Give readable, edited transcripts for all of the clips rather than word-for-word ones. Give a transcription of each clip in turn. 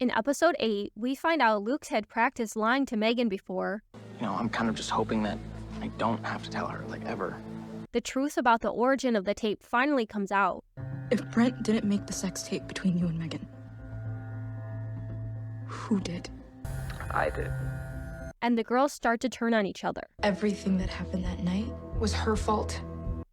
In episode 8, we find out Luke had practiced lying to Megan before. I'm kind of just hoping that I don't have to tell her, ever. The truth about the origin of the tape finally comes out. If Brent didn't make the sex tape between you and Megan, who did? I did. And the girls start to turn on each other. Everything that happened that night was her fault.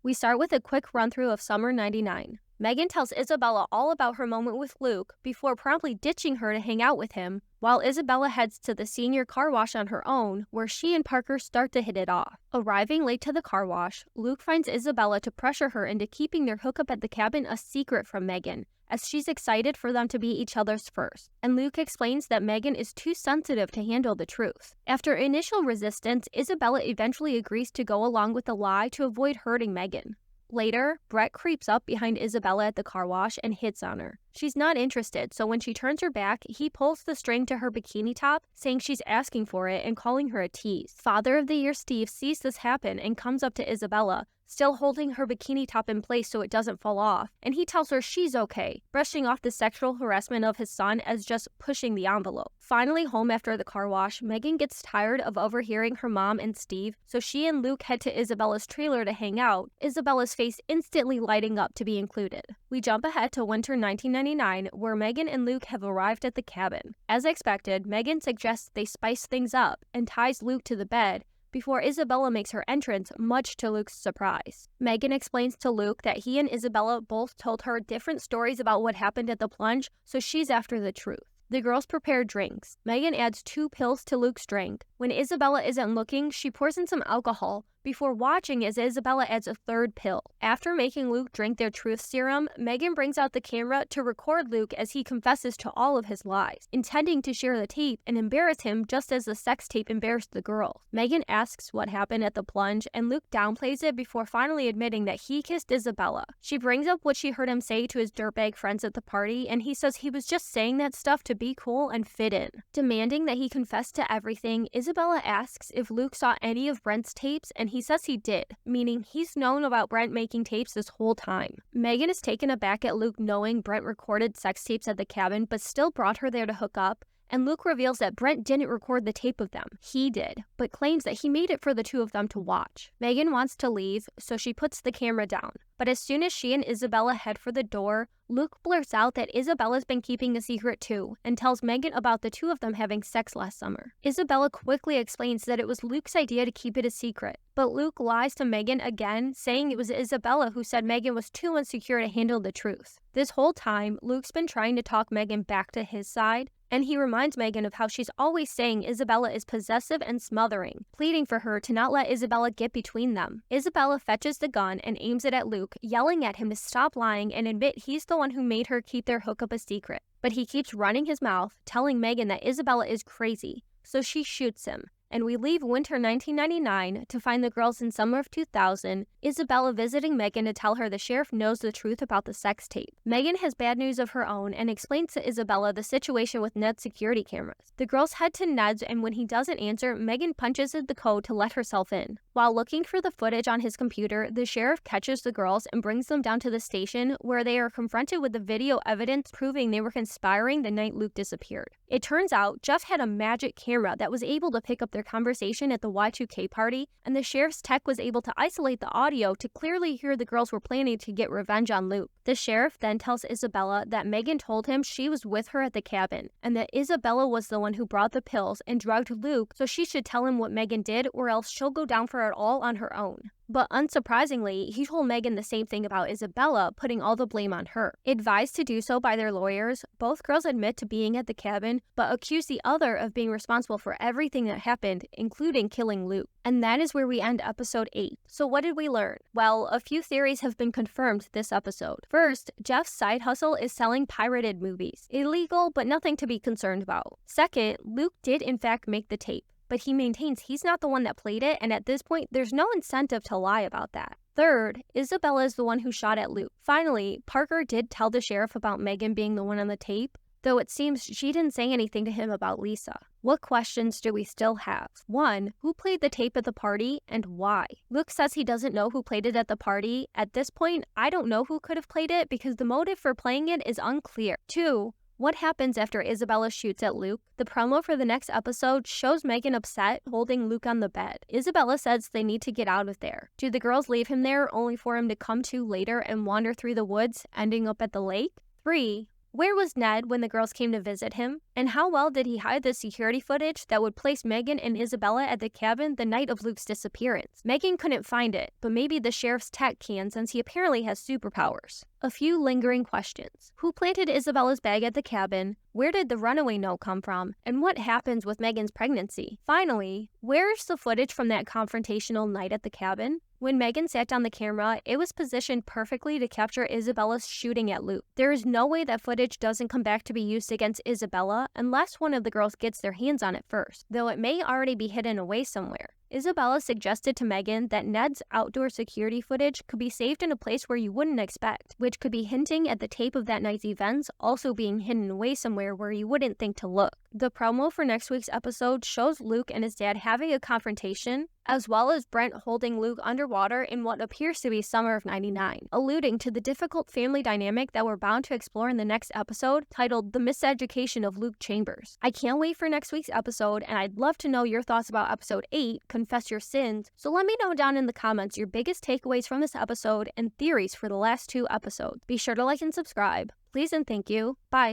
We start with a quick run-through of summer '99. Megan tells Isabella all about her moment with Luke before promptly ditching her to hang out with him, while Isabella heads to the senior car wash on her own, where she and Parker start to hit it off. Arriving late to the car wash, Luke finds Isabella to pressure her into keeping their hookup at the cabin a secret from Megan, as she's excited for them to be each other's first. And Luke explains that Megan is too sensitive to handle the truth. After initial resistance, Isabella eventually agrees to go along with the lie to avoid hurting Megan. Later, Brett creeps up behind Isabella at the car wash and hits on her. She's not interested, so when she turns her back, he pulls the string to her bikini top, saying she's asking for it and calling her a tease. Father of the Year Steve sees this happen and comes up to Isabella, still holding her bikini top in place so it doesn't fall off, and he tells her she's okay, brushing off the sexual harassment of his son as just pushing the envelope. Finally home after the car wash, Megan gets tired of overhearing her mom and Steve, so she and Luke head to Isabella's trailer to hang out, Isabella's face instantly lighting up to be included. We jump ahead to winter 1999, where Megan and Luke have arrived at the cabin. As expected, Megan suggests they spice things up and ties Luke to the bed, before Isabella makes her entrance, much to Luke's surprise. Megan explains to Luke that he and Isabella both told her different stories about what happened at the plunge, so she's after the truth. The girls prepare drinks. Megan adds 2 pills to Luke's drink. When Isabella isn't looking, she pours in some alcohol, before watching as Isabella adds a 3rd pill. After making Luke drink their truth serum, Megan brings out the camera to record Luke as he confesses to all of his lies, intending to share the tape and embarrass him just as the sex tape embarrassed the girls. Megan asks what happened at the plunge, and Luke downplays it before finally admitting that he kissed Isabella. She brings up what she heard him say to his dirtbag friends at the party, and he says he was just saying that stuff to be cool and fit in. Demanding that he confess to everything, Isabella asks if Luke saw any of Brent's tapes, and he says he did, meaning he's known about Brent making tapes this whole time. Megan is taken aback at Luke knowing Brent recorded sex tapes at the cabin but still brought her there to hook up, and Luke reveals that Brent didn't record the tape of them. He did, but claims that he made it for the two of them to watch. Megan wants to leave, so she puts the camera down. But as soon as she and Isabella head for the door, Luke blurts out that Isabella's been keeping a secret too, and tells Megan about the two of them having sex last summer. Isabella quickly explains that it was Luke's idea to keep it a secret, but Luke lies to Megan again, saying it was Isabella who said Megan was too insecure to handle the truth. This whole time, Luke's been trying to talk Megan back to his side, and he reminds Megan of how she's always saying Isabella is possessive and smothering, pleading for her to not let Isabella get between them. Isabella fetches the gun and aims it at Luke, yelling at him to stop lying and admit he's the one who made her keep their hookup a secret. But he keeps running his mouth, telling Megan that Isabella is crazy, so she shoots him. And we leave winter 1999 to find the girls in summer of 2000, Isabella visiting Megan to tell her the sheriff knows the truth about the sex tape. Megan has bad news of her own and explains to Isabella the situation with Ned's security cameras. The girls head to Ned's, and when he doesn't answer, Megan punches in the code to let herself in. While looking for the footage on his computer, the sheriff catches the girls and brings them down to the station, where they are confronted with the video evidence proving they were conspiring the night Luke disappeared. It turns out Jeff had a magic camera that was able to pick up their conversation at the Y2K party, and the sheriff's tech was able to isolate the audio to clearly hear the girls were planning to get revenge on Luke. The sheriff then tells Isabella that Megan told him she was with her at the cabin, and that Isabella was the one who brought the pills and drugged Luke, so she should tell him what Megan did, or else she'll go down for it all on her own. But unsurprisingly, he told Megan the same thing about Isabella, putting all the blame on her. Advised to do so by their lawyers, both girls admit to being at the cabin, but accuse the other of being responsible for everything that happened, including killing Luke. And that is where we end episode 8. So what did we learn? Well, a few theories have been confirmed this episode. First, Jeff's side hustle is selling pirated movies. Illegal, but nothing to be concerned about. Second, Luke did in fact make the tape, but he maintains he's not the one that played it, and at this point, there's no incentive to lie about that. Third, Isabella is the one who shot at Luke. Finally, Parker did tell the sheriff about Megan being the one on the tape, though it seems she didn't say anything to him about Lisa. What questions do we still have? 1. Who played the tape at the party, and why? Luke says he doesn't know who played it at the party. At this point, I don't know who could have played it because the motive for playing it is unclear. 2. What happens after Isabella shoots at Luke? The promo for the next episode shows Megan upset, holding Luke on the bed. Isabella says they need to get out of there. Do the girls leave him there only for him to come to later and wander through the woods, ending up at the lake? 3. Where was Ned when the girls came to visit him? And how well did he hide the security footage that would place Megan and Isabella at the cabin the night of Luke's disappearance? Megan couldn't find it, but maybe the sheriff's tech can since he apparently has superpowers. A few lingering questions. Who planted Isabella's bag at the cabin? Where did the runaway note come from? And what happens with Megan's pregnancy? Finally, where's the footage from that confrontational night at the cabin? When Megan sat down the camera, it was positioned perfectly to capture Isabella's shooting at Luke. There is no way that footage doesn't come back to be used against Isabella unless one of the girls gets their hands on it first, though it may already be hidden away somewhere. Isabella suggested to Megan that Ned's outdoor security footage could be saved in a place where you wouldn't expect, which could be hinting at the tape of that night's events also being hidden away somewhere where you wouldn't think to look. The promo for next week's episode shows Luke and his dad having a confrontation, as well as Brent holding Luke underwater in what appears to be summer of '99, alluding to the difficult family dynamic that we're bound to explore in the next episode, titled The Miseducation of Luke Chambers. I can't wait for next week's episode, and I'd love to know your thoughts about episode 8, Confess Your Sins, so let me know down in the comments your biggest takeaways from this episode and theories for the last 2 episodes. Be sure to like and subscribe. Please and thank you. Bye.